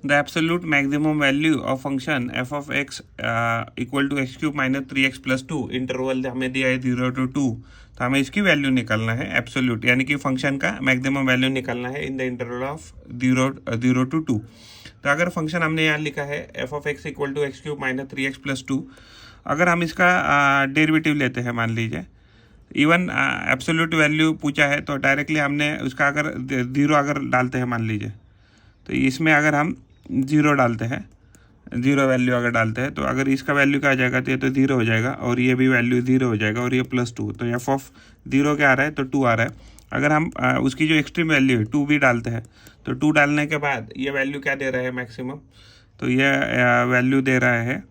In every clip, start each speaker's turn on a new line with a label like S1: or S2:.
S1: The absolute maximum value of function f of x equal to x cube minus 3x plus 2, interval हमें दिया है 0 to 2, तो हमें इसकी वैल्यू निकालना है एब्सोल्यूट, यानी कि फंक्शन का मैक्सिमम वैल्यू निकालना है in the interval of 0 to 2। तो अगर फंक्शन हमने यहाँ लिखा है f of x equal to x cube minus 3x plus 2, अगर हम इसका डेरिवेटिव लेते हैं, मान लीजिए इवन एब्सोल्यूट वैल्यू पूछा है, तो डायरेक्टली हमने उसका अगर 0 अगर डालते हैं मान लीजिए, तो इसमें अगर हम 0 डालते हैं, 0 वैल्यू अगर डालते हैं, तो अगर इसका वैल्यू क्या आ जाएगा, तो ये तो 0 हो जाएगा और ये भी वैल्यू 0 हो जाएगा और ये प्लस 2, तो एफ ऑफ 0 क्या आ रहा है, तो 2 आ रहा है। अगर हम उसकी जो एक्सट्रीम वैल्यू है 2 भी डालते हैं, तो 2 डालने के बाद ये वैल्यू क्या दे रहा है मैक्सिमम, तो ये वैल्यू दे रहा है,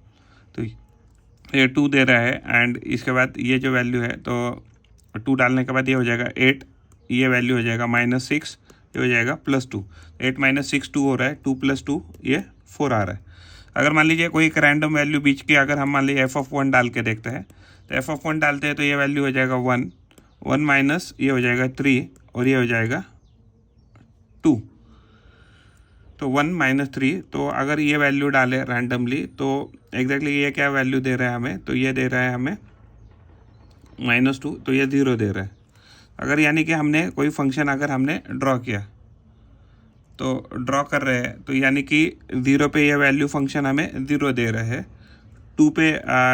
S1: तो ये 2 दे रहा है, एंड इसके बाद ये जो वैल्यू है, तो 2 डालने के बाद ये हो जाएगा 8, ये वैल्यू हो जाएगा -6, ये हो जाएगा +2, 8 - 6 2 हो रहा है, 2 + 2 ये 4 आ रहा है। अगर मान लीजिए कोई एक रैंडम वैल्यू बीच की, अगर हम मान लीजिए एफ ऑफ 1 डाल के देखते हैं, तो एफ ऑफ 1 डालते हैं तो ये वैल्यू हो जाएगा 1, 1 माइनस ये हो जाएगा 3 और ये हो जाएगा 2, तो 1 - 3, तो अगर ये वैल्यू डाले रैंडमली, तो एग्जैक्टली ये क्या वैल्यू दे रहा है हमें, तो ये दे रहा है हमें -2, तो ये 0 दे रहा है। अगर यानी कि हमने कोई फंक्शन अगर हमने ड्रॉ किया, तो ड्रॉ कर रहे हैं, तो यानी कि 0 पे ये वैल्यू फंक्शन हमें 0 दे रहा है, 2 पे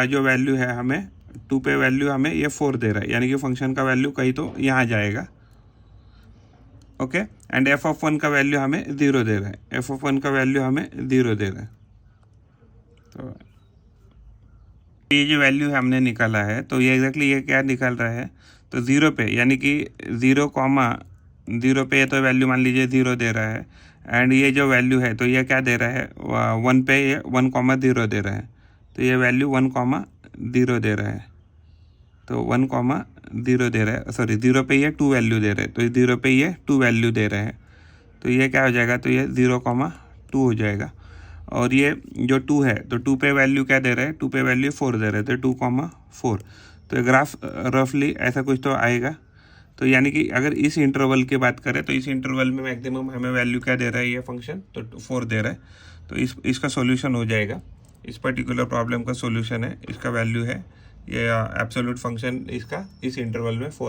S1: जो वैल्यू है हमें 2 पे वैल्यू हमें ये 4 दे रहा है, यानी कि फंक्शन का वैल्यू कहीं तो यहाँ जाएगा। ओके, एंड एफ ऑफ 1 का वैल्यू हमें 0 दे रहा है, एफ ऑफ 1 का वैल्यू हमें 0 दे रहा है। तो ये जो वैल्यू है हमने निकाला है, तो ये एग्जैक्टली ये क्या निकाल रहा है, तो 0 पे यानी कि 0 पे तो वैल्यू मान लीजिए 0 दे रहा है, एंड ये जो वैल्यू है तो ये क्या दे रहा है, 1 पे ये 1,0 दे रहा है, तो ये वैल्यू 1,0 दे रहा है, तो 1,0 दे रहा है, सॉरी 0 पे ये 2 वैल्यू दे रहा है, तो 0 पे ये 2 वैल्यू दे रहा है, तो ये क्या हो जाएगा, तो ये 0,2 हो जाएगा। और ये जो 2 है, तो 2 पे वैल्यू क्या दे रहा है, 2 पे वैल्यू 4 दे रहा है, तो 2,4, तो ये ग्राफ रफली ऐसा कुछ तो आएगा। तो यानी कि अगर इस इंटरवल की बात करें, तो इस इंटरवल में मैक्सिमम हमें वैल्यू क्या दे रहा है ये फंक्शन, तो 4 दे रहा है, तो इसका सॉल्यूशन हो जाएगा, इस पर्टिकुलर प्रॉब्लम का सॉल्यूशन है, इसका वैल्यू है ये एब्सोल्यूट फंक्शन इसका इस इंटरवल में 4